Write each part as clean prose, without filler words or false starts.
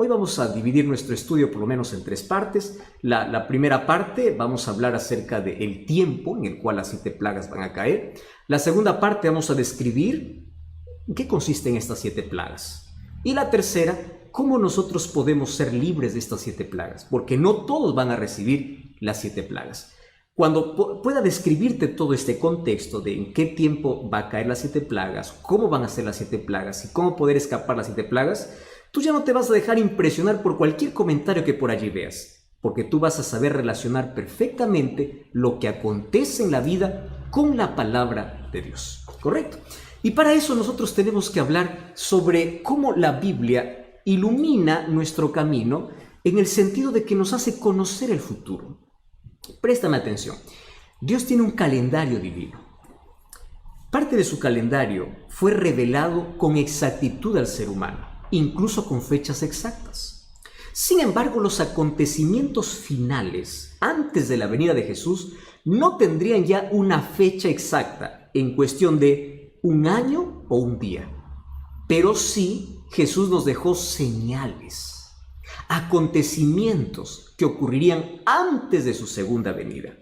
Hoy vamos a dividir nuestro estudio por lo menos en 3 partes. La primera parte vamos a hablar acerca del tiempo en el cual las 7 plagas van a caer. La segunda parte vamos a describir en qué consisten estas 7 plagas. Y la tercera, cómo nosotros podemos ser libres de estas 7 plagas, porque no todos van a recibir las 7 plagas. Cuando pueda describirte todo este contexto de en qué tiempo va a caer las 7 plagas, cómo van a ser las 7 plagas y cómo poder escapar las 7 plagas, tú ya no te vas a dejar impresionar por cualquier comentario que por allí veas, porque tú vas a saber relacionar perfectamente lo que acontece en la vida con la palabra de Dios, ¿correcto? Y para eso nosotros tenemos que hablar sobre cómo la Biblia ilumina nuestro camino en el sentido de que nos hace conocer el futuro. Préstame atención. Dios tiene un calendario divino. Parte de su calendario fue revelado con exactitud al ser humano, incluso con fechas exactas. Sin embargo, los acontecimientos finales, antes de la venida de Jesús, no tendrían ya una fecha exacta en cuestión de un año o un día. Pero sí, Jesús nos dejó señales, acontecimientos que ocurrirían antes de su segunda venida.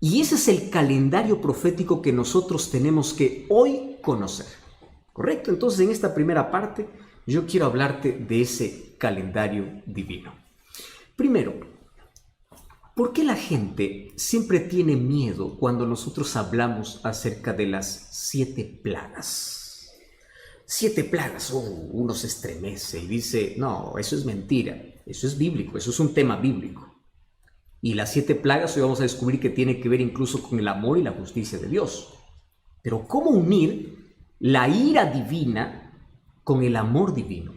Y ese es el calendario profético que nosotros tenemos que hoy conocer, ¿correcto? Entonces, en esta primera parte, yo quiero hablarte de ese calendario divino. Primero, ¿por qué la gente siempre tiene miedo cuando nosotros hablamos acerca de las 7 plagas? 7 plagas, uno se estremece y dice, no, eso es mentira, eso es bíblico, eso es un tema bíblico. Y las 7 plagas hoy vamos a descubrir que tiene que ver incluso con el amor y la justicia de Dios. Pero ¿cómo unir la ira divina con el amor divino?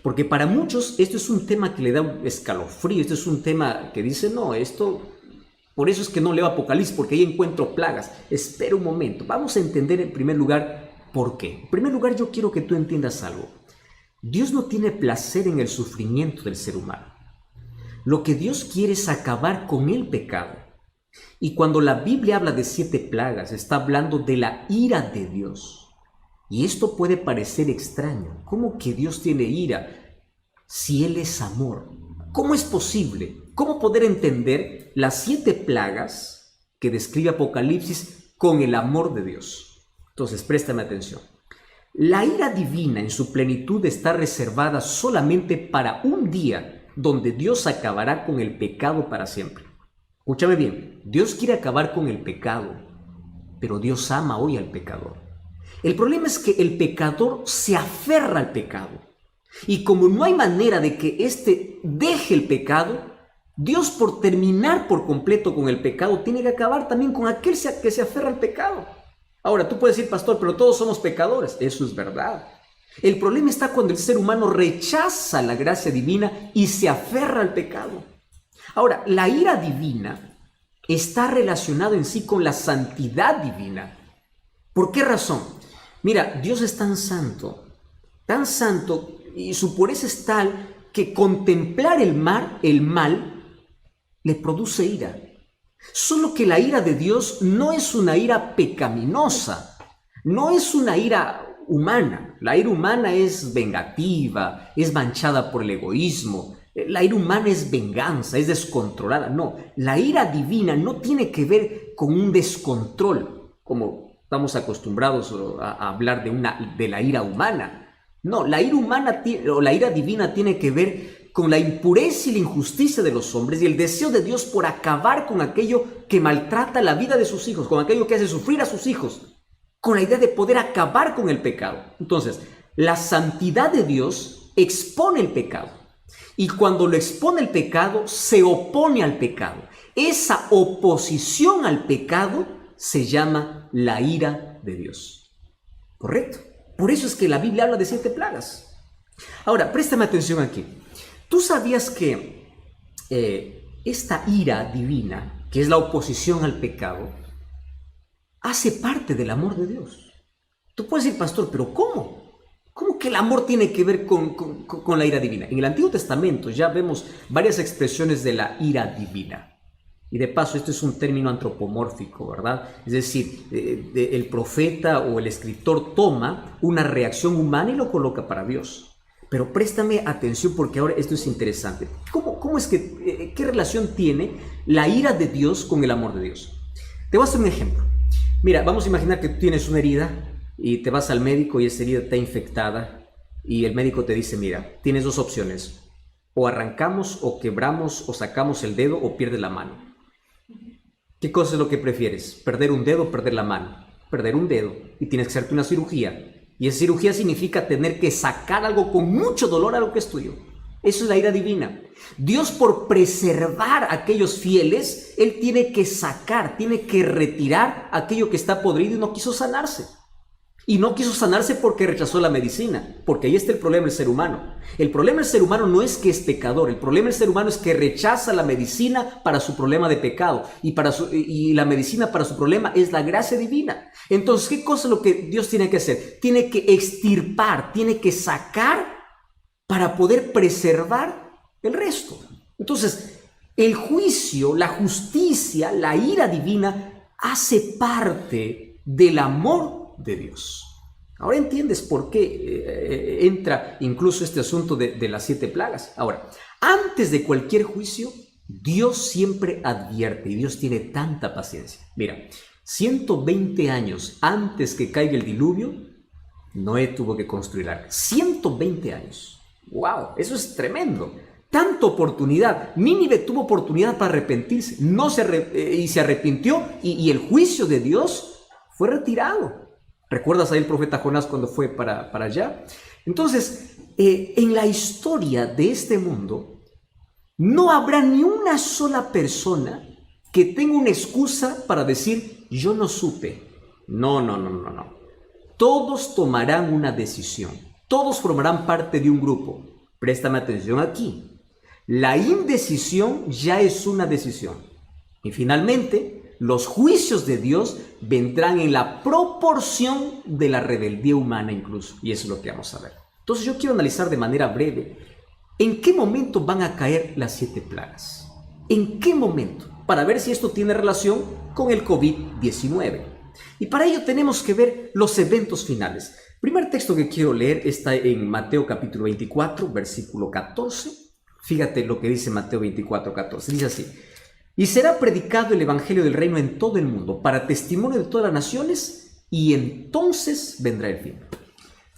Porque para muchos esto es un tema que le da un escalofrío, esto es un tema que dice, no, esto, por eso es que no leo Apocalipsis, porque ahí encuentro plagas. Espera un momento, vamos a entender en primer lugar por qué. En primer lugar, yo quiero que tú entiendas algo. Dios no tiene placer en el sufrimiento del ser humano. Lo que Dios quiere es acabar con el pecado. Y cuando la Biblia habla de 7 plagas, está hablando de la ira de Dios. Y esto puede parecer extraño. ¿Cómo que Dios tiene ira si Él es amor? ¿Cómo es posible? ¿Cómo poder entender las 7 plagas que describe Apocalipsis con el amor de Dios? Entonces, préstame atención. La ira divina en su plenitud está reservada solamente para un día donde Dios acabará con el pecado para siempre. Escúchame bien, Dios quiere acabar con el pecado, pero Dios ama hoy al pecador. El problema es que el pecador se aferra al pecado. Y como no hay manera de que éste deje el pecado, Dios, por terminar por completo con el pecado, tiene que acabar también con aquel que se aferra al pecado. Ahora, tú puedes decir, pastor, pero todos somos pecadores. Eso es verdad. El problema está cuando el ser humano rechaza la gracia divina y se aferra al pecado. Ahora, la ira divina está relacionada en sí con la santidad divina. ¿Por qué razón? Mira, Dios es tan santo, y su pureza es tal que contemplar el mal le produce ira. Solo que la ira de Dios no es una ira pecaminosa, no es una ira humana. La ira humana es vengativa, es manchada por el egoísmo. La ira humana es venganza, es descontrolada. No, la ira divina no tiene que ver con un descontrol, como estamos acostumbrados a hablar de la ira humana. No, la ira humana o la ira divina tiene que ver con la impureza y la injusticia de los hombres y el deseo de Dios por acabar con aquello que maltrata la vida de sus hijos, con aquello que hace sufrir a sus hijos, con la idea de poder acabar con el pecado. Entonces, la santidad de Dios expone el pecado. Y cuando lo expone el pecado, se opone al pecado. Esa oposición al pecado se llama la ira de Dios. ¿Correcto? Por eso es que la Biblia habla de 7 plagas. Ahora, préstame atención aquí. ¿Tú sabías que esta ira divina, que es la oposición al pecado, hace parte del amor de Dios? Tú puedes decir, pastor, ¿pero cómo? ¿Cómo que el amor tiene que ver con la ira divina? En el Antiguo Testamento ya vemos varias expresiones de la ira divina. Y de paso, esto es un término antropomórfico, ¿verdad? Es decir, el profeta o el escritor toma una reacción humana y lo coloca para Dios. Pero préstame atención porque ahora esto es interesante. ¿Cómo es que, qué relación tiene la ira de Dios con el amor de Dios? Te voy a hacer un ejemplo. Mira, vamos a imaginar que tú tienes una herida y te vas al médico y esa herida está infectada y el médico te dice, mira, tienes dos opciones. O arrancamos o quebramos o sacamos el dedo o pierdes la mano. ¿Qué cosa es lo que prefieres? ¿Perder un dedo o perder la mano? Perder un dedo y tienes que hacerte una cirugía. Y esa cirugía significa tener que sacar algo con mucho dolor a lo que es tuyo. Eso es la ira divina. Dios, por preservar a aquellos fieles, Él tiene que sacar, tiene que retirar aquello que está podrido y no quiso sanarse. Y no quiso sanarse porque rechazó la medicina, porque ahí está el problema del ser humano. El problema del ser humano no es que es pecador, el problema del ser humano es que rechaza la medicina para su problema de pecado y la medicina para su problema es la gracia divina. Entonces, ¿qué cosa es lo que Dios tiene que hacer? Tiene que extirpar, tiene que sacar para poder preservar el resto. Entonces, el juicio, la justicia, la ira divina hace parte del amor de Dios. Ahora entiendes por qué entra incluso este asunto de las 7 plagas. Ahora, antes de cualquier juicio, Dios siempre advierte y Dios tiene tanta paciencia. Mira, 120 años antes que caiga el diluvio, Noé tuvo que construir arca. 120 años. ¡Wow! Eso es tremendo. Tanta oportunidad. Nínive tuvo oportunidad para arrepentirse. Se arrepintió y el juicio de Dios fue retirado. ¿Recuerdas ahí el profeta Jonás cuando fue para allá? Entonces, en la historia de este mundo, no habrá ni una sola persona que tenga una excusa para decir, yo no supe. No. Todos tomarán una decisión. Todos formarán parte de un grupo. Préstame atención aquí. La indecisión ya es una decisión. Y finalmente, los juicios de Dios vendrán en la proporción de la rebeldía humana incluso. Y eso es lo que vamos a ver. Entonces yo quiero analizar de manera breve en qué momento van a caer las 7 plagas. ¿En qué momento? Para ver si esto tiene relación con el COVID-19. Y para ello tenemos que ver los eventos finales. El primer texto que quiero leer está en Mateo capítulo 24, versículo 14. Fíjate lo que dice Mateo 24, 14. Dice así. Y será predicado el evangelio del reino en todo el mundo, para testimonio de todas las naciones, y entonces vendrá el fin.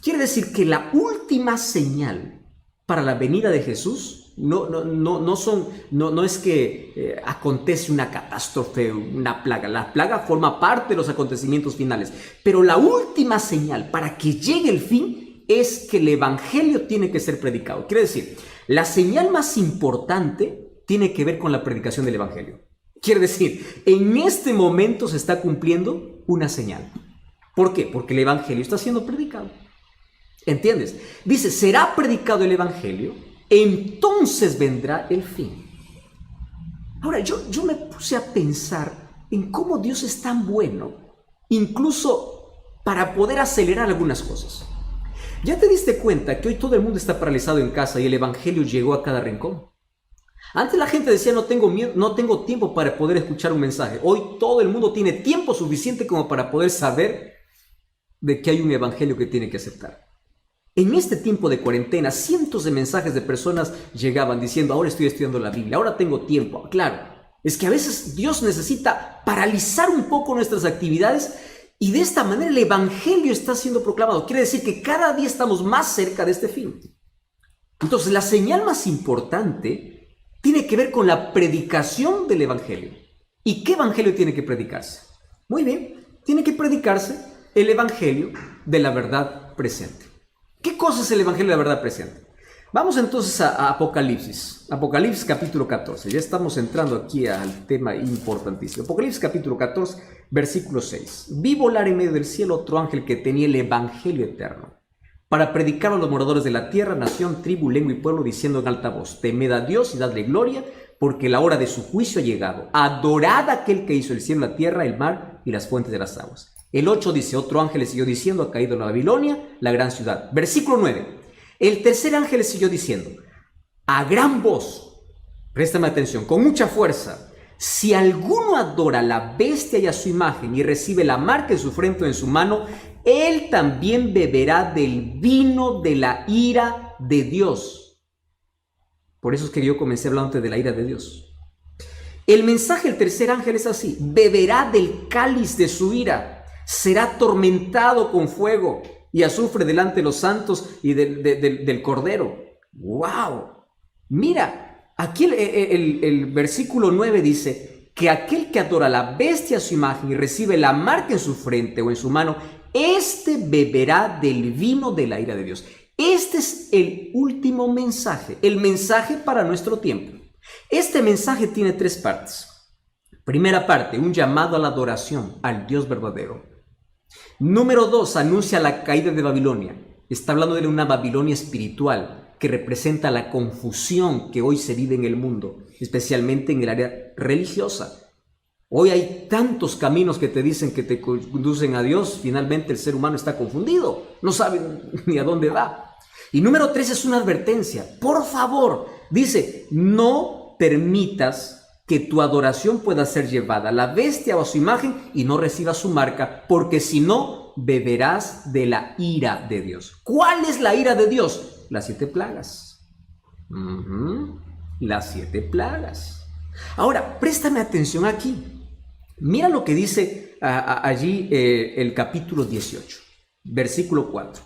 Quiere decir que la última señal para la venida de Jesús no es que acontece una catástrofe, una plaga. La plaga forma parte de los acontecimientos finales, pero la última señal para que llegue el fin es que el evangelio tiene que ser predicado. Quiere decir, la señal más importante tiene que ver con la predicación del evangelio. Quiere decir, en este momento se está cumpliendo una señal. ¿Por qué? Porque el evangelio está siendo predicado. ¿Entiendes? Dice, será predicado el evangelio, entonces vendrá el fin. Ahora, yo me puse a pensar en cómo Dios es tan bueno, incluso para poder acelerar algunas cosas. ¿Ya te diste cuenta que hoy todo el mundo está paralizado en casa y el evangelio llegó a cada rincón? Antes la gente decía, no tengo tiempo para poder escuchar un mensaje. Hoy todo el mundo tiene tiempo suficiente como para poder saber de que hay un evangelio que tiene que aceptar. En este tiempo de cuarentena, cientos de mensajes de personas llegaban diciendo, ahora estoy estudiando la Biblia, ahora tengo tiempo. Claro, es que a veces Dios necesita paralizar un poco nuestras actividades y de esta manera el evangelio está siendo proclamado. Quiere decir que cada día estamos más cerca de este fin. Entonces, la señal más importante tiene que ver con la predicación del evangelio. ¿Y qué evangelio tiene que predicarse? Muy bien, tiene que predicarse el evangelio de la verdad presente. ¿Qué cosa es el evangelio de la verdad presente? Vamos entonces a Apocalipsis. Apocalipsis capítulo 14. Ya estamos entrando aquí al tema importantísimo. Apocalipsis capítulo 14, versículo 6. Vi volar en medio del cielo otro ángel que tenía el evangelio eterno, para predicar a los moradores de la tierra, nación, tribu, lengua y pueblo, diciendo en alta voz, temed a Dios y dadle gloria, porque la hora de su juicio ha llegado. Adorad a aquel que hizo el cielo, la tierra, el mar y las fuentes de las aguas. El 8 dice, otro ángel le siguió diciendo, ha caído en la Babilonia, la gran ciudad. Versículo 9. El tercer ángel le siguió diciendo, a gran voz, préstame atención, con mucha fuerza, si alguno adora a la bestia y a su imagen y recibe la marca en su frente o en su mano, él también beberá del vino de la ira de Dios. Por eso es que yo comencé hablando de la ira de Dios. El mensaje del tercer ángel es así: beberá del cáliz de su ira, será atormentado con fuego y azufre delante de los santos y del Cordero. ¡Wow! Mira, aquí el versículo 9 dice que aquel que adora la bestia a su imagen y recibe la marca en su frente o en su mano, este beberá del vino de la ira de Dios. Este es el último mensaje, el mensaje para nuestro tiempo. Este mensaje tiene 3 partes. Primera parte, un llamado a la adoración al Dios verdadero. Número 2, anuncia la caída de Babilonia. Está hablando de una Babilonia espiritual que representa la confusión que hoy se vive en el mundo, especialmente en el área religiosa. Hoy hay tantos caminos que te dicen que te conducen a Dios. Finalmente el ser humano está confundido, no sabe ni a dónde va. Y número 3 es una advertencia. Por favor, dice, no permitas que tu adoración pueda ser llevada a la bestia o a su imagen y no recibas su marca, porque si no, beberás de la ira de Dios. ¿Cuál es la ira de Dios? Las 7 plagas. Las 7 plagas. Ahora, préstame atención aquí. Mira lo que dice allí el capítulo 18, versículo 4.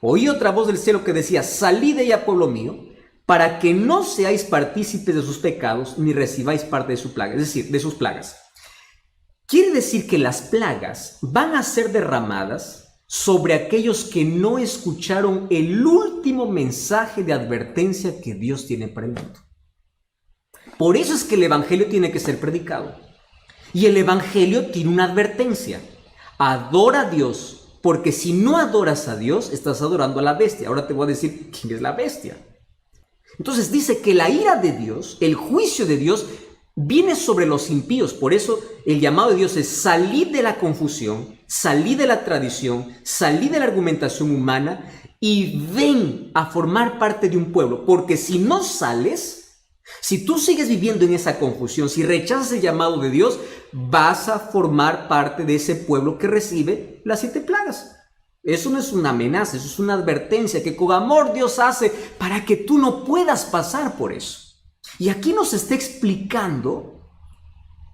Oí otra voz del cielo que decía: salid de ella, pueblo mío, para que no seáis partícipes de sus pecados, ni recibáis parte de su plaga, es decir, de sus plagas. Quiere decir que las plagas van a ser derramadas sobre aquellos que no escucharon el último mensaje de advertencia que Dios tiene para el mundo. Por eso es que el evangelio tiene que ser predicado. Y el evangelio tiene una advertencia: adora a Dios, porque si no adoras a Dios, estás adorando a la bestia. Ahora te voy a decir quién es la bestia. Entonces dice que la ira de Dios, el juicio de Dios, viene sobre los impíos. Por eso el llamado de Dios es: salid de la confusión, salid de la tradición, salid de la argumentación humana y ven a formar parte de un pueblo. Porque si no sales, si tú sigues viviendo en esa confusión, si rechazas el llamado de Dios, vas a formar parte de ese pueblo que recibe las 7 plagas. Eso no es una amenaza, eso es una advertencia que con amor Dios hace para que tú no puedas pasar por eso. Y aquí nos está explicando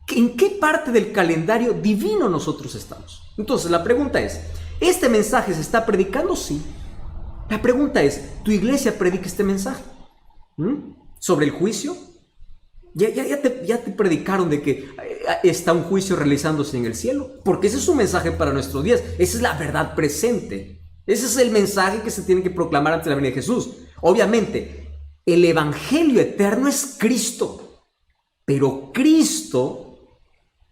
en qué parte del calendario divino nosotros estamos. Entonces la pregunta es: ¿este mensaje se está predicando? Sí. La pregunta es: ¿tu iglesia predica este mensaje? ¿Sobre el juicio? Ya te predicaron de que está un juicio realizándose en el cielo, porque ese es un mensaje para nuestros días. Esa es la verdad presente. Ese es el mensaje que se tiene que proclamar ante la venida de Jesús. Obviamente, el evangelio eterno es Cristo, pero Cristo,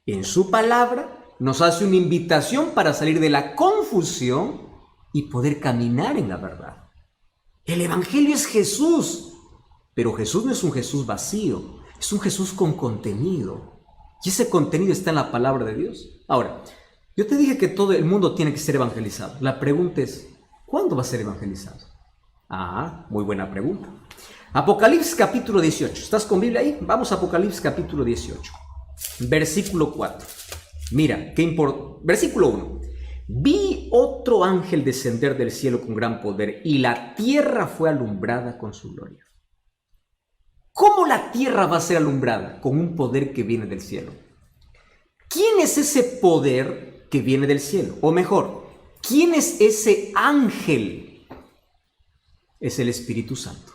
en su palabra, nos hace una invitación para salir de la confusión y poder caminar en la verdad. El evangelio es Jesús, pero Jesús no es un Jesús vacío. Es un Jesús con contenido. Y ese contenido está en la palabra de Dios. Ahora, yo te dije que todo el mundo tiene que ser evangelizado. La pregunta es: ¿cuándo va a ser evangelizado? Muy buena pregunta. Apocalipsis capítulo 18. ¿Estás con Biblia ahí? Vamos a Apocalipsis capítulo 18. Versículo 4. Mira, qué importante. Versículo 1. Vi otro ángel descender del cielo con gran poder, y la tierra fue alumbrada con su gloria. ¿Cómo la tierra va a ser alumbrada? Con un poder que viene del cielo. ¿Quién es ese poder que viene del cielo? O mejor, ¿quién es ese ángel? Es el Espíritu Santo.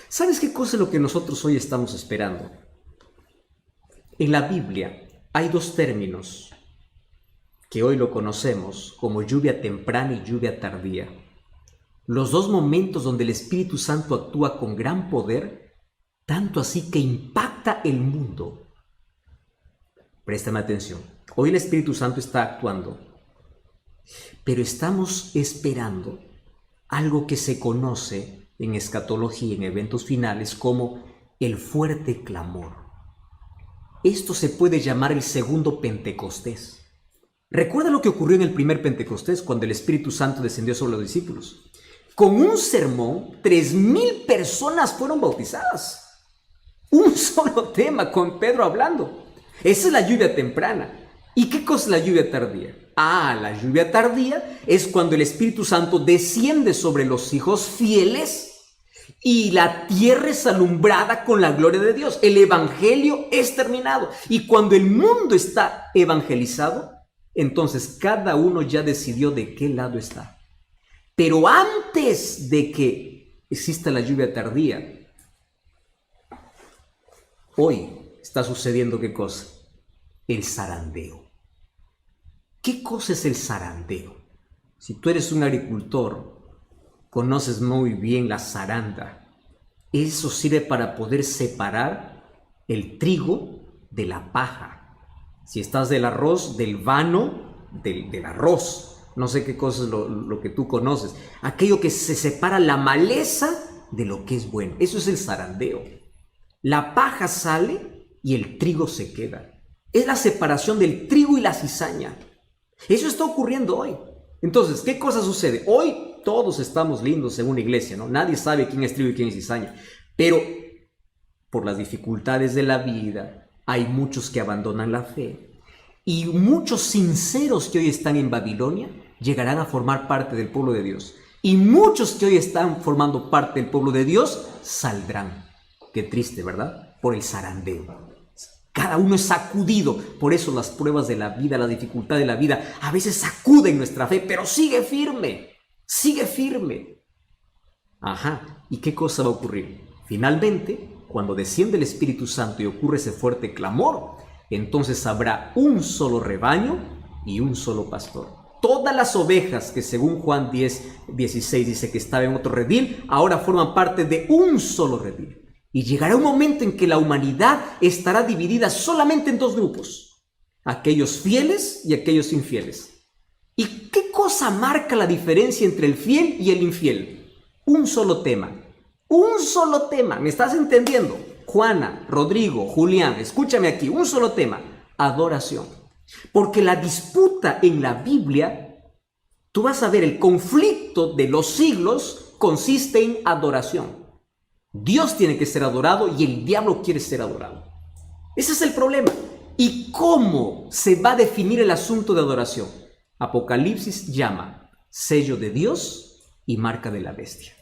¿Sabes qué cosa es lo que nosotros hoy estamos esperando? En la Biblia hay 2 términos que hoy lo conocemos como lluvia temprana y lluvia tardía. Los 2 momentos donde el Espíritu Santo actúa con gran poder, tanto así que impacta el mundo. Préstame atención. Hoy el Espíritu Santo está actuando, pero estamos esperando algo que se conoce en escatología, en eventos finales, como el fuerte clamor. Esto se puede llamar el segundo Pentecostés. ¿Recuerda lo que ocurrió en el primer Pentecostés, cuando el Espíritu Santo descendió sobre los discípulos? Con un sermón, 3,000 personas fueron bautizadas. Un solo tema, con Pedro hablando. Esa es la lluvia temprana. ¿Y qué cosa es la lluvia tardía? La lluvia tardía es cuando el Espíritu Santo desciende sobre los hijos fieles y la tierra es alumbrada con la gloria de Dios. El evangelio es terminado. Y cuando el mundo está evangelizado, entonces cada uno ya decidió de qué lado está. Pero antes de que exista la lluvia tardía, hoy está sucediendo ¿qué cosa? El zarandeo. ¿Qué cosa es el zarandeo? Si tú eres un agricultor, conoces muy bien la zaranda. Eso sirve para poder separar el trigo de la paja. Si estás del arroz, del vano, del arroz. No sé qué cosa es lo que tú conoces. Aquello que se separa la maleza de lo que es bueno. Eso es el zarandeo. La paja sale y el trigo se queda. Es la separación del trigo y la cizaña. Eso está ocurriendo hoy. Entonces, ¿qué cosa sucede? Hoy todos estamos lindos en una iglesia, ¿no? Nadie sabe quién es trigo y quién es cizaña. Pero por las dificultades de la vida, hay muchos que abandonan la fe. Y muchos sinceros que hoy están en Babilonia llegarán a formar parte del pueblo de Dios. Y muchos que hoy están formando parte del pueblo de Dios saldrán. Qué triste, ¿verdad? Por el zarandeo. Cada uno es sacudido. Por eso las pruebas de la vida, la dificultad de la vida, a veces sacuden nuestra fe, pero sigue firme. Sigue firme. ¿Y qué cosa va a ocurrir? Finalmente, cuando desciende el Espíritu Santo y ocurre ese fuerte clamor, entonces habrá un solo rebaño y un solo pastor. Todas las ovejas que según Juan 10:16 dice que estaban en otro redil, ahora forman parte de un solo redil. Y llegará un momento en que la humanidad estará dividida solamente en dos grupos, aquellos fieles y aquellos infieles. ¿Y qué cosa marca la diferencia entre el fiel y el infiel? Un solo tema. Un solo tema. ¿Me estás entendiendo? Juana, Rodrigo, Julián, escúchame aquí. Un solo tema. Adoración. Porque la disputa en la Biblia, tú vas a ver, el conflicto de los siglos consiste en adoración. Dios tiene que ser adorado y el diablo quiere ser adorado. Ese es el problema. ¿Y cómo se va a definir el asunto de adoración? Apocalipsis llama sello de Dios y marca de la bestia.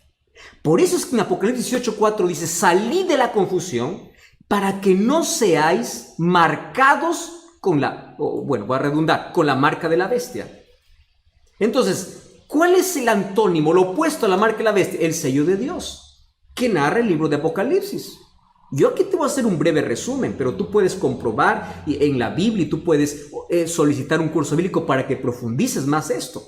Por eso es que en Apocalipsis 18:4 dice: salid de la confusión para que no seáis marcados con voy a redundar, con la marca de la bestia. Entonces, ¿cuál es el antónimo, lo opuesto a la marca de la bestia? El sello de Dios, que narra el libro de Apocalipsis. Yo aquí te voy a hacer un breve resumen, pero tú puedes comprobar en la Biblia y tú puedes solicitar un curso bíblico para que profundices más esto.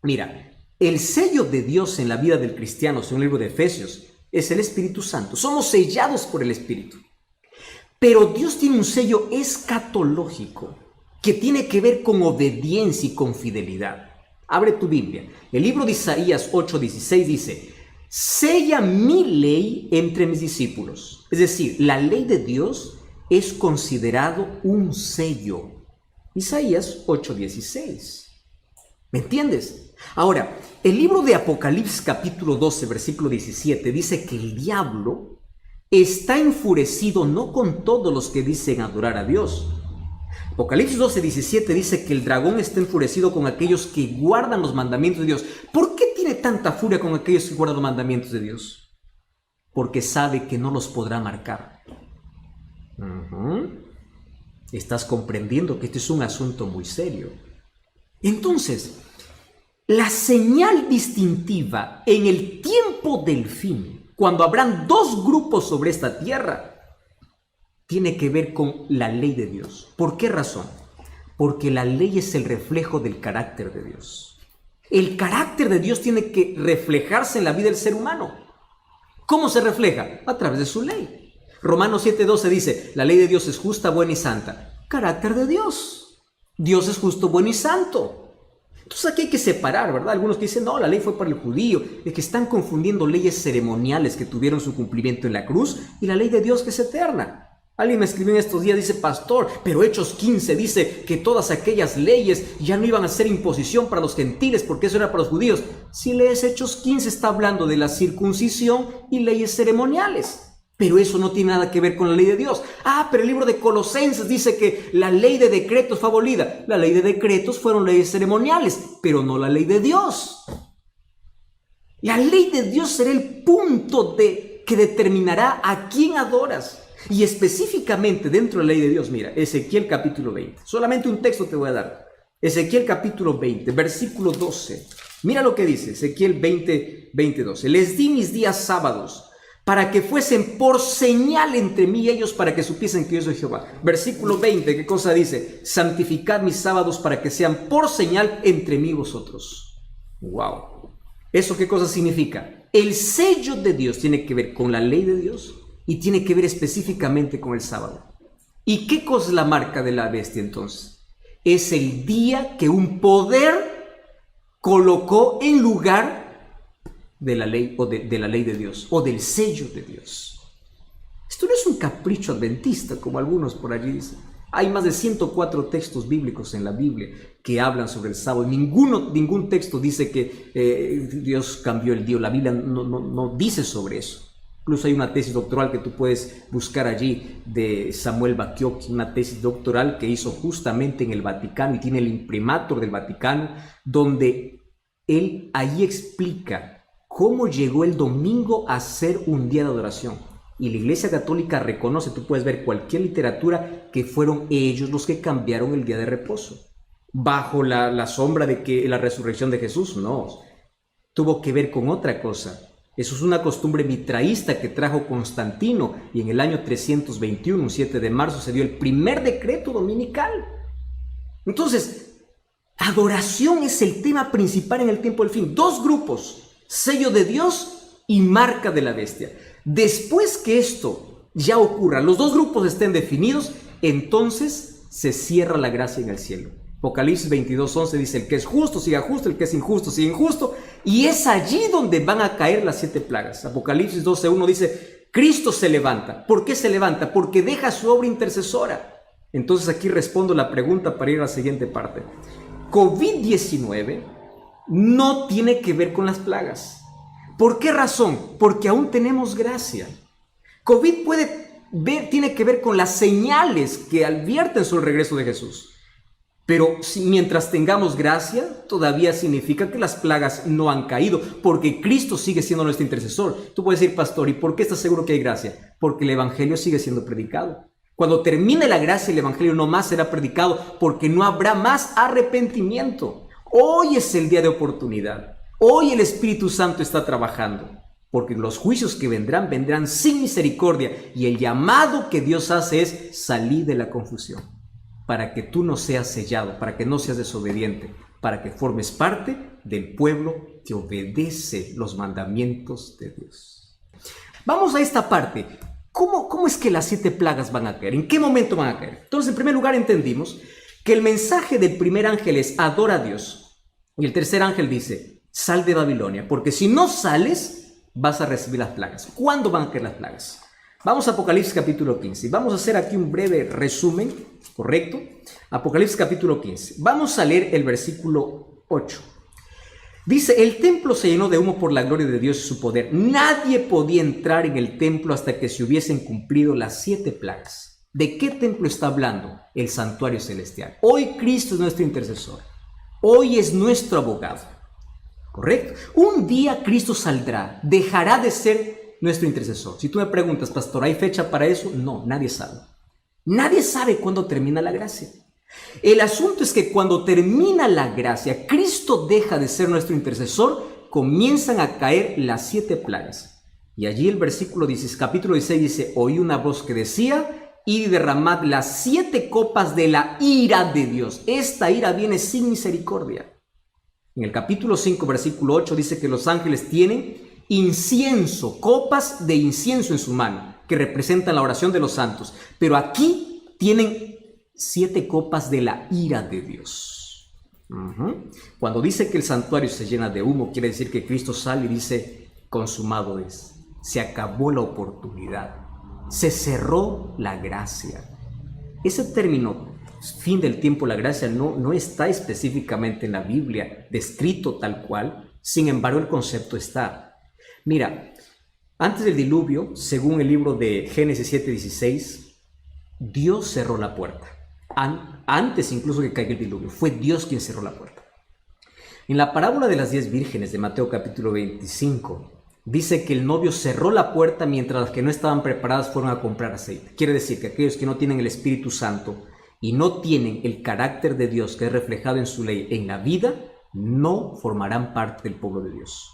Mira, el sello de Dios en la vida del cristiano, según el libro de Efesios, es el Espíritu Santo. Somos sellados por el Espíritu. Pero Dios tiene un sello escatológico que tiene que ver con obediencia y con fidelidad. Abre tu Biblia. El libro de Isaías 8:16 dice: sella mi ley entre mis discípulos. Es decir, la ley de Dios es considerado un sello. Isaías 8:16. ¿Me entiendes? Ahora, el libro de Apocalipsis capítulo 12, versículo 17 dice que el diablo está enfurecido no con todos los que dicen adorar a Dios. Apocalipsis 12:17 dice que el dragón está enfurecido con aquellos que guardan los mandamientos de Dios. ¿Por qué tiene tanta furia con aquellos que guardan los mandamientos de Dios? Porque sabe que no los podrá marcar. Estás comprendiendo que este es un asunto muy serio. Entonces, la señal distintiva en el tiempo del fin, cuando habrán dos grupos sobre esta tierra, tiene que ver con la ley de Dios. ¿Por qué razón? Porque la ley es el reflejo del carácter de Dios. El carácter de Dios tiene que reflejarse en la vida del ser humano. ¿Cómo se refleja? A través de su ley. Romanos 7:12 dice: la ley de Dios es justa, buena y santa. Carácter de Dios. Dios es justo, bueno y santo. Entonces aquí hay que separar, ¿verdad? Algunos que dicen: no, la ley fue para el judío. Es que están confundiendo leyes ceremoniales que tuvieron su cumplimiento en la cruz y la ley de Dios que es eterna. Alguien me escribió en estos días, dice: pastor, pero Hechos 15 dice que todas aquellas leyes ya no iban a ser imposición para los gentiles porque eso era para los judíos. Si lees Hechos 15 está hablando de la circuncisión y leyes ceremoniales. Pero eso no tiene nada que ver con la ley de Dios. Pero el libro de Colosenses dice que la ley de decretos fue abolida. La ley de decretos fueron leyes ceremoniales, pero no la ley de Dios. La ley de Dios será el punto que determinará a quién adoras. Y específicamente dentro de la ley de Dios, mira, Ezequiel capítulo 20. Solamente un texto te voy a dar. Ezequiel capítulo 20, versículo 12. Mira lo que dice Ezequiel 20, 12. Les di mis días sábados para que fuesen por señal entre mí y ellos, para que supiesen que yo soy Jehová. Versículo 20, ¿qué cosa dice? Santificad mis sábados para que sean por señal entre mí y vosotros. ¡Wow! ¿Eso qué cosa significa? El sello de Dios tiene que ver con la ley de Dios y tiene que ver específicamente con el sábado. ¿Y qué cosa es la marca de la bestia entonces? Es el día que un poder colocó en lugar de la ley o de la ley de Dios o del sello de Dios. Esto no es un capricho adventista como algunos por allí dicen. Hay más de 104 textos bíblicos en la Biblia que hablan sobre el sábado. Ningún texto dice que Dios cambió el día. La Biblia no dice sobre eso. Incluso hay una tesis doctoral que tú puedes buscar allí de Samuel Bacchiocchi, una tesis doctoral que hizo justamente en el Vaticano y tiene el imprimatur del Vaticano, donde él ahí explica cómo llegó el domingo a ser un día de adoración. Y la Iglesia Católica reconoce, tú puedes ver cualquier literatura, que fueron ellos los que cambiaron el día de reposo. Bajo la sombra de que la resurrección de Jesús, no. Tuvo que ver con otra cosa. Eso es una costumbre mitraísta que trajo Constantino, y en el año 321, un 7 de marzo, se dio el primer decreto dominical. Entonces, adoración es el tema principal en el tiempo del fin. Dos grupos: sello de Dios y marca de la bestia. Después que esto ya ocurra, los dos grupos estén definidos, entonces se cierra la gracia en el cielo. Apocalipsis 22:11 dice: el que es justo siga justo, el que es injusto siga injusto, y es allí donde van a caer las 7 plagas. Apocalipsis 12:1 dice: Cristo se levanta. ¿Por qué se levanta? Porque deja su obra intercesora. Entonces aquí respondo la pregunta para ir a la siguiente parte. COVID-19 no tiene que ver con las plagas. ¿Por qué razón? Porque aún tenemos gracia. COVID tiene que ver con las señales que advierten sobre el regreso de Jesús. Pero mientras tengamos gracia, todavía significa que las plagas no han caído, porque Cristo sigue siendo nuestro intercesor. Tú puedes decir: pastor, ¿y por qué estás seguro que hay gracia? Porque el evangelio sigue siendo predicado. Cuando termine la gracia, el evangelio no más será predicado, porque no habrá más arrepentimiento. Hoy es el día de oportunidad. Hoy el Espíritu Santo está trabajando, porque los juicios que vendrán sin misericordia, y el llamado que Dios hace es salir de la confusión, para que tú no seas sellado, para que no seas desobediente, para que formes parte del pueblo que obedece los mandamientos de Dios. Vamos a esta parte. ¿Cómo es que las 7 plagas van a caer? ¿En qué momento van a caer? Entonces, en primer lugar, entendimos que el mensaje del primer ángel es: adora a Dios. Y el tercer ángel dice: sal de Babilonia, porque si no sales, vas a recibir las plagas. ¿Cuándo van a caer las plagas? Vamos a Apocalipsis capítulo 15. Vamos a hacer aquí un breve resumen, ¿correcto? Apocalipsis capítulo 15. Vamos a leer el versículo 8. Dice: el templo se llenó de humo por la gloria de Dios y su poder. Nadie podía entrar en el templo hasta que se hubiesen cumplido las 7 plagas. ¿De qué templo está hablando? El santuario celestial. Hoy Cristo es nuestro intercesor. Hoy es nuestro abogado. ¿Correcto? Un día Cristo saldrá, dejará de ser nuestro intercesor. Si tú me preguntas: pastor, ¿hay fecha para eso? No, nadie sabe. Nadie sabe cuándo termina la gracia. El asunto es que cuando termina la gracia, Cristo deja de ser nuestro intercesor, comienzan a caer las 7 plagas. Y allí el versículo 16, capítulo 16 dice: oí una voz que decía: id y derramad las 7 copas de la ira de Dios. Esta ira viene sin misericordia. En el capítulo 5, versículo 8 dice que los ángeles tienen incienso, copas de incienso en su mano, que representan la oración de los santos. Pero aquí tienen 7 copas de la ira de Dios. Cuando dice que el santuario se llena de humo, quiere decir que Cristo sale y dice: consumado es. Se acabó la oportunidad. Se cerró la gracia. Ese término, fin del tiempo, la gracia, no está específicamente en la Biblia descrito tal cual. Sin embargo, el concepto está. Mira, Antes del diluvio, según el libro de Génesis 7:16, Dios cerró la puerta. Antes incluso que caiga el diluvio, fue Dios quien cerró la puerta. En la parábola de las 10 vírgenes de Mateo capítulo 25, dice que el novio cerró la puerta mientras las que no estaban preparadas fueron a comprar aceite. Quiere decir que aquellos que no tienen el Espíritu Santo y no tienen el carácter de Dios que es reflejado en su ley en la vida, no formarán parte del pueblo de Dios.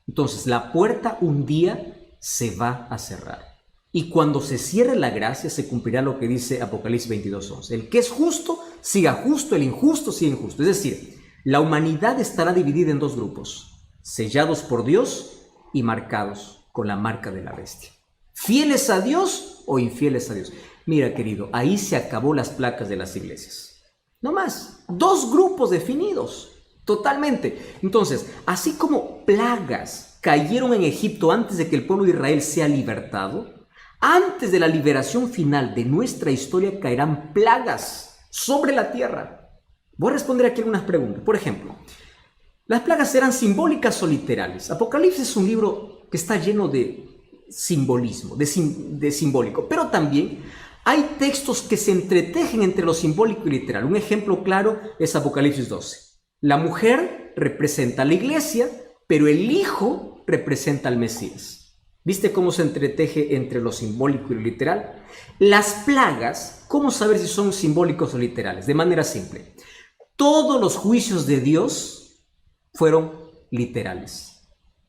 Entonces, la puerta un día se va a cerrar. Y cuando se cierre la gracia, se cumplirá lo que dice Apocalipsis 22:11. El que es justo, siga justo, el injusto, siga injusto. Es decir, la humanidad estará dividida en dos grupos, sellados por Dios y marcados con la marca de la bestia. ¿Fieles a Dios o infieles a Dios? Mira, querido, ahí se acabó las placas de las iglesias. No más, dos grupos definidos, totalmente. Entonces, así como plagas cayeron en Egipto antes de que el pueblo de Israel sea libertado, antes de la liberación final de nuestra historia caerán plagas sobre la tierra. Voy a responder aquí algunas preguntas. Por ejemplo, ¿las plagas serán simbólicas o literales? Apocalipsis es un libro que está lleno de simbolismo, de simbólico, pero también hay textos que se entretejen entre lo simbólico y literal. Un ejemplo claro es Apocalipsis 12. La mujer representa a la iglesia, pero el hijo representa al Mesías. ¿Viste cómo se entreteje entre lo simbólico y lo literal? Las plagas, ¿cómo saber si son simbólicos o literales? De manera simple. Todos los juicios de Dios fueron literales.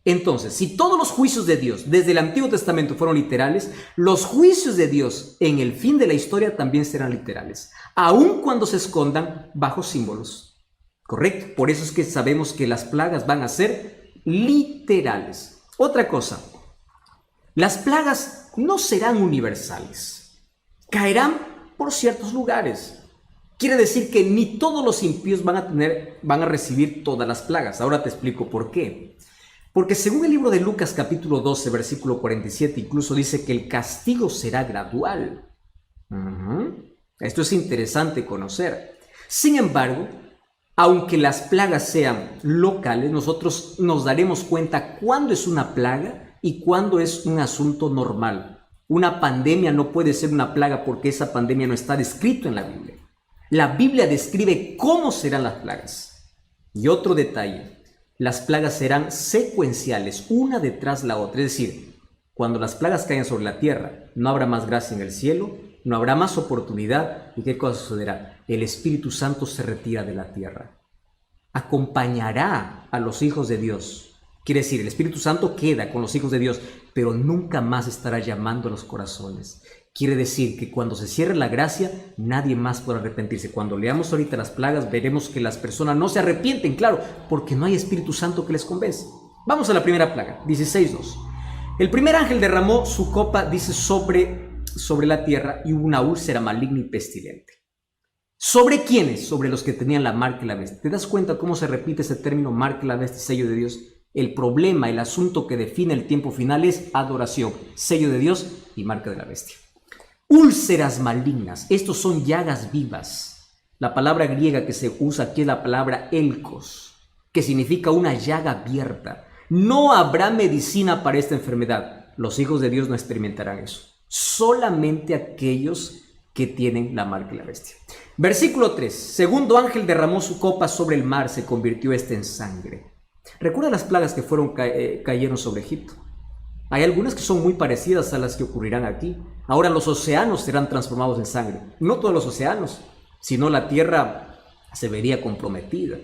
Entonces, si todos los juicios de Dios desde el Antiguo Testamento fueron literales, los juicios de Dios en el fin de la historia también serán literales, aun cuando se escondan bajo símbolos. ¿Correcto? Por eso es que sabemos que las plagas van a ser literales. Otra cosa. Las plagas no serán universales, caerán por ciertos lugares. Quiere decir que ni todos los impíos van a recibir todas las plagas. Ahora te explico por qué. Porque según el libro de Lucas capítulo 12, versículo 47, incluso dice que el castigo será gradual. Esto es interesante conocer. Sin embargo, aunque las plagas sean locales, nosotros nos daremos cuenta cuándo es una plaga y cuándo es un asunto normal. Una pandemia no puede ser una plaga porque esa pandemia no está descrito en la Biblia. La Biblia describe cómo serán las plagas. Y otro detalle, las plagas serán secuenciales, una detrás la otra. Es decir, cuando las plagas caigan sobre la tierra, no habrá más gracia en el cielo, no habrá más oportunidad. ¿Y qué cosa sucederá? El Espíritu Santo se retira de la tierra. Acompañará a los hijos de Dios. Quiere decir, el Espíritu Santo queda con los hijos de Dios, pero nunca más estará llamando a los corazones. Quiere decir que cuando se cierre la gracia, nadie más podrá arrepentirse. Cuando leamos ahorita las plagas, veremos que las personas no se arrepienten, claro, porque no hay Espíritu Santo que les convence. Vamos a la primera plaga, 16:2. El primer ángel derramó su copa, dice, sobre la tierra y hubo una úlcera maligna y pestilente. ¿Sobre quiénes? Sobre los que tenían la marca y la bestia. ¿Te das cuenta cómo se repite ese término, marca y la bestia, sello de Dios? El problema, el asunto que define el tiempo final es adoración, sello de Dios y marca de la bestia. Úlceras malignas, estos son llagas vivas. La palabra griega que se usa aquí es la palabra elkos, que significa una llaga abierta. No habrá medicina para esta enfermedad. Los hijos de Dios no experimentarán eso. Solamente aquellos que tienen la marca de la bestia. Versículo 3. Segundo ángel derramó su copa sobre el mar, se convirtió este en sangre. ¿Recuerda las plagas que cayeron sobre Egipto? Hay algunas que son muy parecidas a las que ocurrirán aquí. Ahora los océanos serán transformados en sangre. No todos los océanos, sino la tierra se vería comprometida.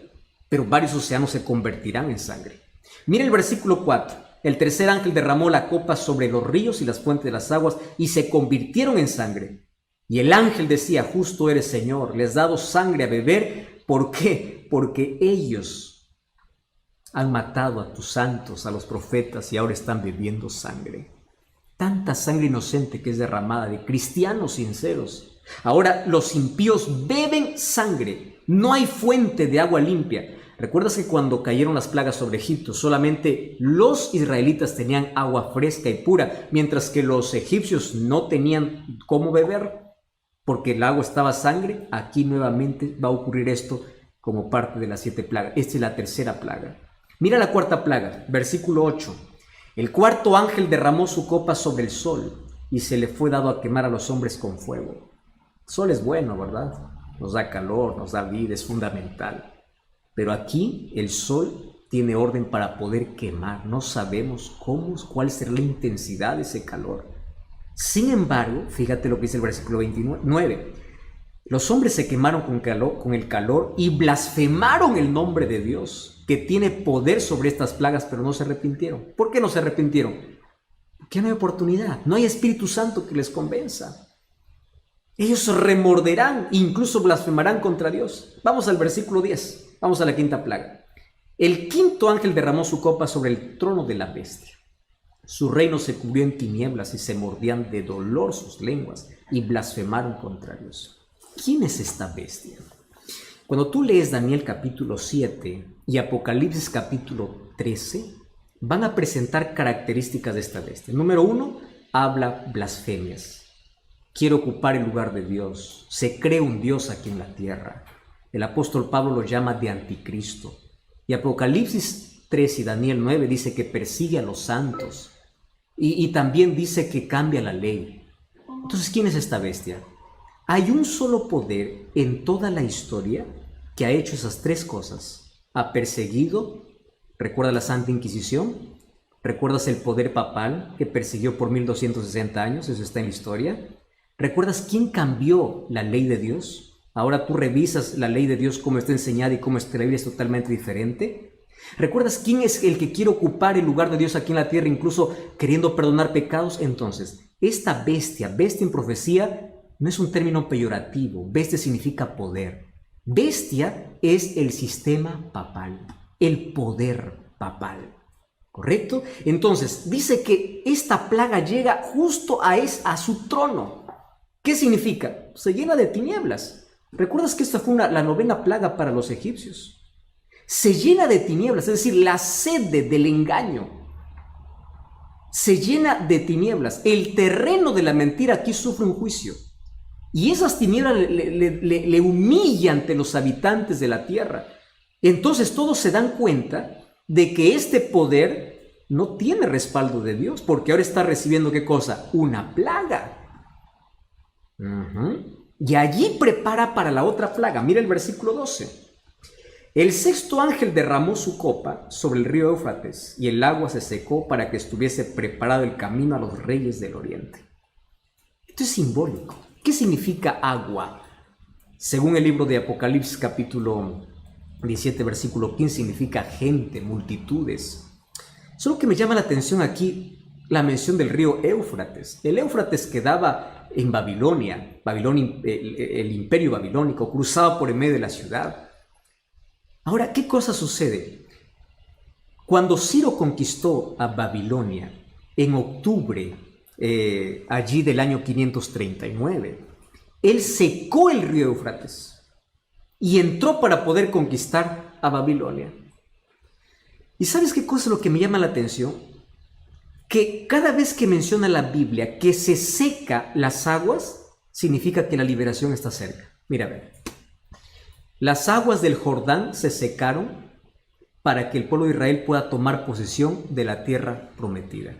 Pero varios océanos se convertirán en sangre. Mira el versículo 4. El tercer ángel derramó la copa sobre los ríos y las fuentes de las aguas y se convirtieron en sangre. Y el ángel decía, justo eres, Señor, les has dado sangre a beber. ¿Por qué? Porque ellos han matado a tus santos, a los profetas, y ahora están bebiendo sangre. Tanta sangre inocente que es derramada de cristianos sinceros. Ahora los impíos beben sangre. No hay fuente de agua limpia. ¿Recuerdas que cuando cayeron las plagas sobre Egipto, solamente los israelitas tenían agua fresca y pura, mientras que los egipcios no tenían cómo beber? Porque el agua estaba sangre. Aquí nuevamente va a ocurrir esto como parte de las 7 plagas. Esta es la tercera plaga. Mira la cuarta plaga, versículo 8. El cuarto ángel derramó su copa sobre el sol y se le fue dado a quemar a los hombres con fuego. El sol es bueno, ¿verdad? Nos da calor, nos da vida, es fundamental. Pero aquí el sol tiene orden para poder quemar. No sabemos cuál será la intensidad de ese calor. Sin embargo, fíjate lo que dice el versículo 29. Los hombres se quemaron con el calor y blasfemaron el nombre de Dios, que tiene poder sobre estas plagas, pero no se arrepintieron. ¿Por qué no se arrepintieron? Porque no hay oportunidad, no hay Espíritu Santo que les convenza. Ellos remorderán, incluso blasfemarán contra Dios. Vamos al versículo 10, vamos a la quinta plaga. El quinto ángel derramó su copa sobre el trono de la bestia. Su reino se cubrió en tinieblas y se mordían de dolor sus lenguas y blasfemaron contra Dios. ¿Quién es esta bestia? Cuando tú lees Daniel capítulo 7 y Apocalipsis capítulo 13, van a presentar características de esta bestia. Número 1, habla blasfemias. Quiere ocupar el lugar de Dios. Se cree un Dios aquí en la tierra. El apóstol Pablo lo llama de anticristo. Y Apocalipsis 3 y Daniel 9 dice que persigue a los santos. Y también dice que cambia la ley. Entonces, ¿quién es esta bestia? Hay un solo poder en toda la historia que ha hecho esas tres cosas. Ha perseguido, ¿recuerda la Santa Inquisición? ¿Recuerdas el poder papal que persiguió por 1260 años? Eso está en la historia. ¿Recuerdas quién cambió la ley de Dios? Ahora tú revisas la ley de Dios, cómo está enseñada y cómo está escrita, es totalmente diferente. ¿Recuerdas quién es el que quiere ocupar el lugar de Dios aquí en la tierra, incluso queriendo perdonar pecados? Entonces, esta bestia en profecía, no es un término peyorativo. Bestia significa poder. Bestia es el sistema papal, el poder papal. ¿Correcto? Entonces, dice que esta plaga llega justo a su trono. ¿Qué significa? Se llena de tinieblas. ¿Recuerdas que esta fue la novena plaga para los egipcios? Se llena de tinieblas, es decir, la sede del engaño. Se llena de tinieblas. El terreno de la mentira aquí sufre un juicio. Y esas tinieblas le humillan ante los habitantes de la tierra. Entonces todos se dan cuenta de que este poder no tiene respaldo de Dios, porque ahora está recibiendo ¿qué cosa? Una plaga. Y allí prepara para la otra plaga. Mira el versículo 12. El sexto ángel derramó su copa sobre el río Éufrates y el agua se secó para que estuviese preparado el camino a los reyes del oriente. Esto es simbólico. ¿Qué significa agua? Según el libro de Apocalipsis capítulo 17 versículo 15 significa gente, multitudes. Solo que me llama la atención aquí la mención del río Éufrates. El Éufrates quedaba en Babilonia, el imperio babilónico, cruzaba por el medio de la ciudad. Ahora, ¿qué cosa sucede? Cuando Ciro conquistó a Babilonia en octubre allí del año 539, él secó el río Éufrates y entró para poder conquistar a Babilonia. ¿Y sabes qué cosa es lo que me llama la atención? Que cada vez que menciona la Biblia que se seca las aguas, significa que la liberación está cerca. Mira, a ver. Las aguas del Jordán se secaron para que el pueblo de Israel pueda tomar posesión de la tierra prometida.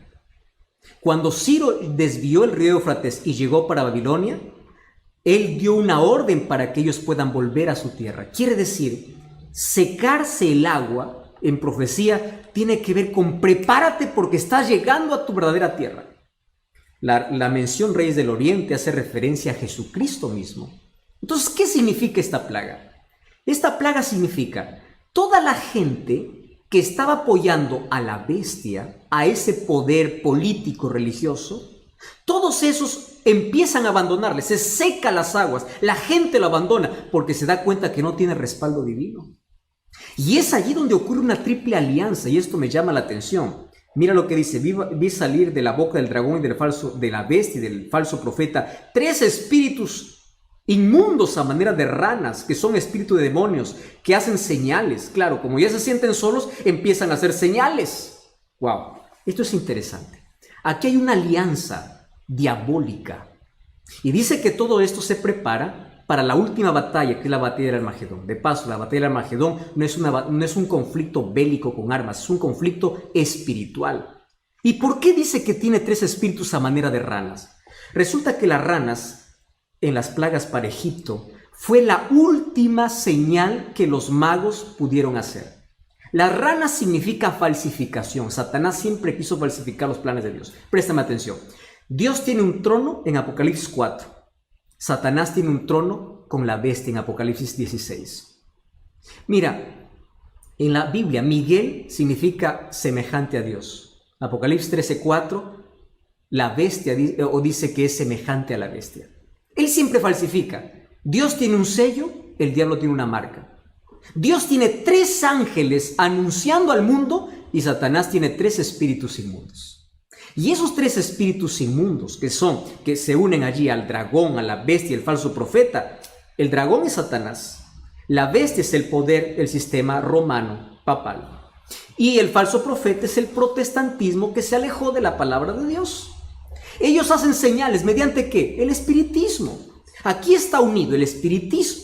Cuando Ciro desvió el río Éufrates y llegó para Babilonia, él dio una orden para que ellos puedan volver a su tierra. Quiere decir, secarse el agua en profecía tiene que ver con prepárate porque estás llegando a tu verdadera tierra. La mención Reyes del Oriente hace referencia a Jesucristo mismo. Entonces, ¿qué significa esta plaga? Esta plaga significa toda la gente que estaba apoyando a la bestia, a ese poder político religioso, todos esos empiezan a abandonarle, se secan las aguas, la gente lo abandona porque se da cuenta que no tiene respaldo divino. Y es allí donde ocurre una triple alianza, y esto me llama la atención. Mira lo que dice: vi salir de la boca del dragón y de la bestia y del falso profeta 3 espíritus inmundos a manera de ranas, que son espíritus de demonios, que hacen señales. Claro, como ya se sienten solos, empiezan a hacer señales. Wow, esto es interesante. Aquí hay una alianza diabólica. Y dice que todo esto se prepara para la última batalla, que es la batalla del Armagedón. De paso, la batalla del Armagedón no es un conflicto bélico con armas, es un conflicto espiritual. ¿Y por qué dice que tiene 3 espíritus a manera de ranas? Resulta que las ranas en las plagas para Egipto fue la última señal que los magos pudieron hacer. Las ranas significa falsificación. Satanás siempre quiso falsificar los planes de Dios. Préstame atención. Dios tiene un trono en Apocalipsis 4. Satanás tiene un trono con la bestia en Apocalipsis 16. Mira, en la Biblia, Miguel significa semejante a Dios. Apocalipsis 13:4, la bestia dice que es semejante a la bestia. Él siempre falsifica. Dios tiene un sello, el diablo tiene una marca. Dios tiene 3 ángeles anunciando al mundo y Satanás tiene 3 espíritus inmundos. Y esos 3 espíritus inmundos que se unen allí al dragón, a la bestia y el falso profeta, el dragón es Satanás, la bestia es el poder del sistema romano papal y el falso profeta es el protestantismo que se alejó de la palabra de Dios. Ellos hacen señales, ¿mediante qué? El espiritismo. Aquí está unido el espiritismo,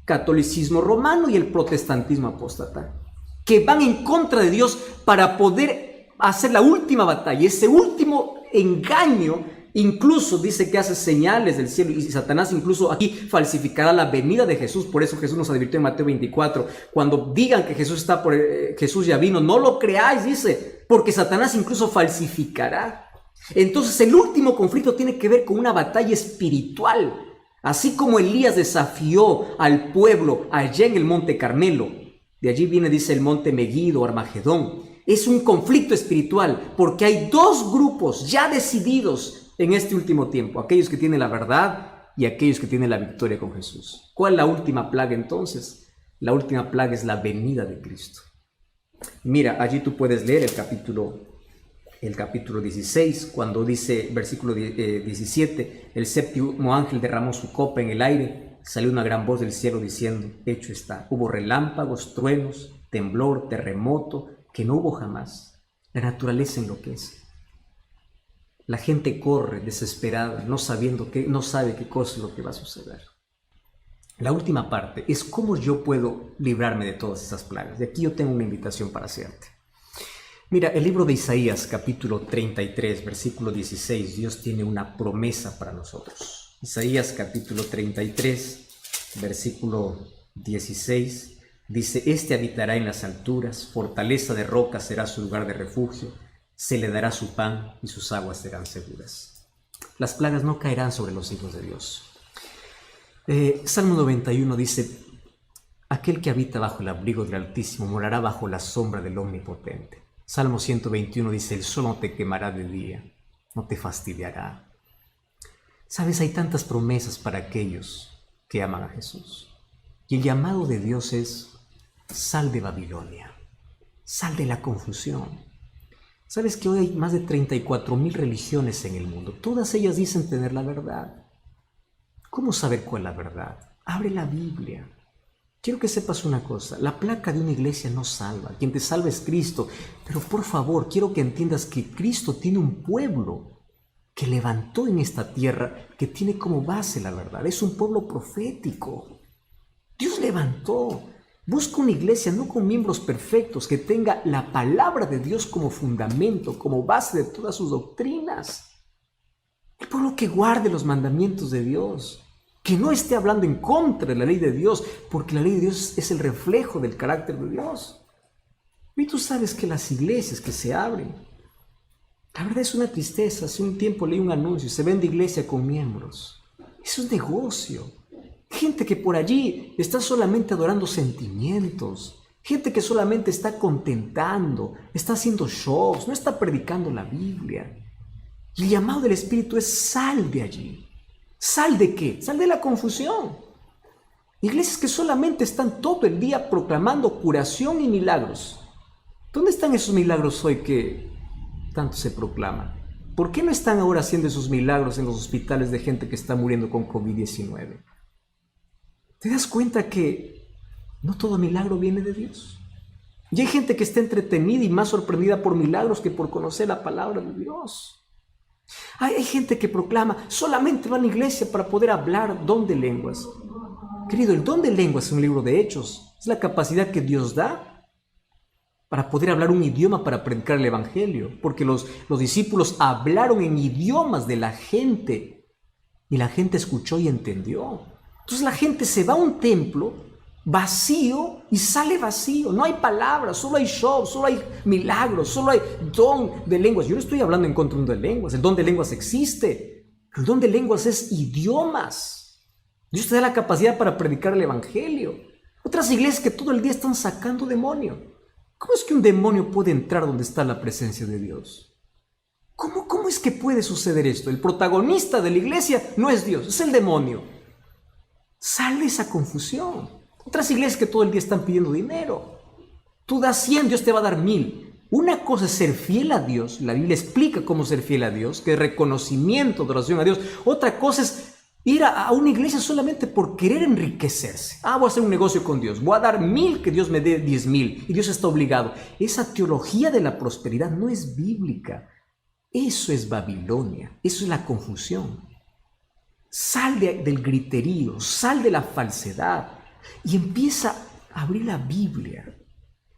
catolicismo romano y el protestantismo apóstata, que van en contra de Dios para poder hacer la última batalla. Ese último engaño incluso dice que hace señales del cielo, y Satanás incluso aquí falsificará la venida de Jesús. Por eso Jesús nos advirtió en Mateo 24, cuando digan que Jesús ya vino, no lo creáis, dice, porque Satanás incluso falsificará. Entonces el último conflicto tiene que ver con una batalla espiritual. Así como Elías desafió al pueblo allá en el monte Carmelo, de allí viene, dice, el monte Megiddo, Armagedón. Es un conflicto espiritual porque hay 2 grupos ya decididos en este último tiempo, aquellos que tienen la verdad y aquellos que tienen la victoria con Jesús. ¿Cuál es la última plaga entonces? La última plaga es la venida de Cristo. Mira, allí tú puedes leer el capítulo 16, cuando dice, versículo 17, el séptimo ángel derramó su copa en el aire, salió una gran voz del cielo diciendo, hecho está. Hubo relámpagos, truenos, temblor, terremoto, que no hubo jamás. La naturaleza enloquece. La gente corre desesperada, no sabe qué cosa es lo que va a suceder. La última parte es cómo yo puedo librarme de todas esas plagas. Y aquí yo tengo una invitación para hacerte. Mira, el libro de Isaías, capítulo 33, versículo 16, Dios tiene una promesa para nosotros. Isaías, capítulo 33, versículo 16, dice, este habitará en las alturas, fortaleza de roca será su lugar de refugio, se le dará su pan y sus aguas serán seguras. Las plagas no caerán sobre los hijos de Dios. Salmo 91 dice, aquel que habita bajo el abrigo del Altísimo morará bajo la sombra del Omnipotente. Salmo 121 dice, el sol no te quemará de día, no te fastidiará. Sabes, hay tantas promesas para aquellos que aman a Jesús. Y el llamado de Dios es, sal de Babilonia, sal de la confusión. Sabes que hoy hay más de 34,000 religiones en el mundo. Todas ellas dicen tener la verdad. ¿Cómo saber cuál es la verdad? Abre la Biblia. Quiero que sepas una cosa, la placa de una iglesia no salva, quien te salva es Cristo, pero por favor, quiero que entiendas que Cristo tiene un pueblo que levantó en esta tierra, que tiene como base la verdad, es un pueblo profético. Dios levantó, busca una iglesia no con miembros perfectos, que tenga la palabra de Dios como fundamento, como base de todas sus doctrinas. El pueblo que guarde los mandamientos de Dios, que no esté hablando en contra de la ley de Dios, porque la ley de Dios es el reflejo del carácter de Dios. Y tú sabes que las iglesias que se abren, la verdad es una tristeza. Hace un tiempo leí un anuncio, se vende iglesia con miembros. Eso es negocio. Gente que por allí está solamente adorando sentimientos, gente que solamente está contentando, está haciendo shows, no está predicando la Biblia. Y el llamado del Espíritu es sal de allí. ¿Sal de qué? Sal de la confusión. Iglesias que solamente están todo el día proclamando curación y milagros. ¿Dónde están esos milagros hoy que tanto se proclaman? ¿Por qué no están ahora haciendo esos milagros en los hospitales de gente que está muriendo con COVID-19? ¿Te das cuenta que no todo milagro viene de Dios? Y hay gente que está entretenida y más sorprendida por milagros que por conocer la palabra de Dios. Hay gente que proclama, solamente va a la iglesia para poder hablar don de lenguas. Querido, el don de lenguas es un libro de Hechos, es la capacidad que Dios da. para poder hablar un idioma para predicar el evangelio, porque los discípulos hablaron en idiomas de la gente y la gente escuchó y entendió. Entonces la gente se va a un templo vacío y sale vacío. No hay palabras, solo hay show, solo hay milagros, solo hay don de lenguas. Yo no estoy hablando en contra del don de lenguas. El don de lenguas existe. El don de lenguas es idiomas. Dios te da la capacidad para predicar el evangelio. Otras iglesias que todo el día están sacando demonio. ¿Cómo es que un demonio puede entrar donde está la presencia de Dios? ¿Cómo es que puede suceder esto? El protagonista de la iglesia no es Dios, es el demonio. Sale esa confusión. Otras iglesias que todo el día están pidiendo dinero. Tú das 100, Dios te va a dar 1000. Una cosa es ser fiel a Dios. La Biblia explica cómo ser fiel a Dios, que es reconocimiento, adoración a Dios. Otra cosa es ir a una iglesia solamente por querer enriquecerse. Voy a hacer un negocio con Dios. Voy a dar 1000, que Dios me dé 10,000. Y Dios está obligado. Esa teología de la prosperidad no es bíblica. Eso es Babilonia. Eso es la confusión. Sal del griterío, sal de la falsedad y empieza a abrir la Biblia.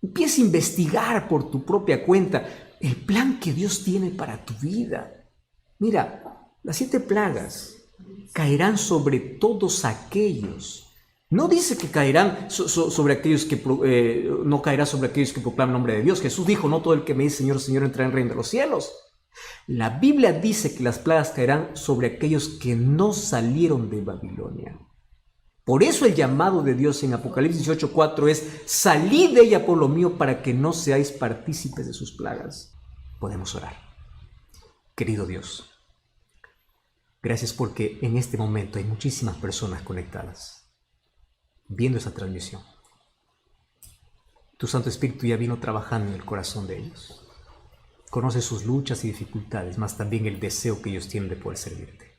Empieza a investigar por tu propia cuenta el plan que Dios tiene para tu vida. Mira, las 7 plagas caerán sobre todos aquellos. No dice que caerán sobre aquellos que no caerá sobre aquellos que proclaman el nombre de Dios. Jesús dijo, no todo el que me dice Señor, Señor entrará en el reino de los cielos. La Biblia dice que las plagas caerán sobre aquellos que no salieron de Babilonia. Por eso el llamado de Dios en Apocalipsis 18:4 es: salid de ella, pueblo mío, para que no seáis partícipes de sus plagas. Podemos orar. Querido Dios, gracias porque en este momento hay muchísimas personas conectadas, viendo esa transmisión. Tu Santo Espíritu ya vino trabajando en el corazón de ellos. Conoce sus luchas y dificultades, mas también el deseo que ellos tienen de poder servirte.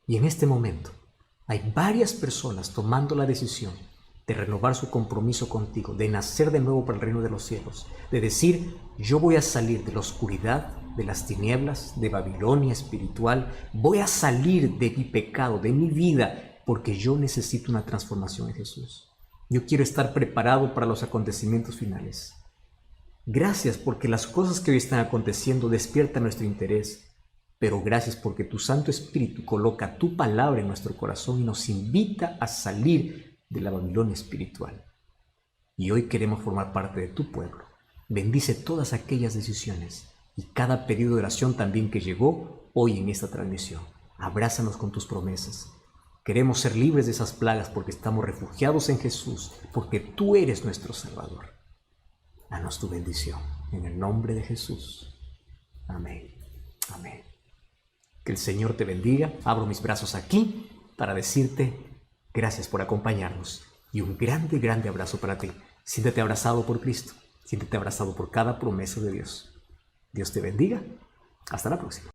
Y en este momento hay varias personas tomando la decisión de renovar su compromiso contigo, de nacer de nuevo para el reino de los cielos, de decir, yo voy a salir de la oscuridad, de las tinieblas, de Babilonia espiritual, voy a salir de mi pecado, de mi vida, porque yo necesito una transformación en Jesús. Yo quiero estar preparado para los acontecimientos finales. Gracias porque las cosas que hoy están aconteciendo despiertan nuestro interés, pero gracias porque tu Santo Espíritu coloca tu palabra en nuestro corazón y nos invita a salir de la Babilonia espiritual. Y hoy queremos formar parte de tu pueblo. Bendice todas aquellas decisiones y cada pedido de oración también que llegó hoy en esta transmisión. Abrázanos con tus promesas. Queremos ser libres de esas plagas porque estamos refugiados en Jesús, porque tú eres nuestro Salvador. Danos tu bendición, en el nombre de Jesús. Amén. Amén. Que el Señor te bendiga. Abro mis brazos aquí para decirte gracias por acompañarnos y un grande, grande abrazo para ti. Siéntete abrazado por Cristo. Siéntete abrazado por cada promesa de Dios. Dios te bendiga. Hasta la próxima.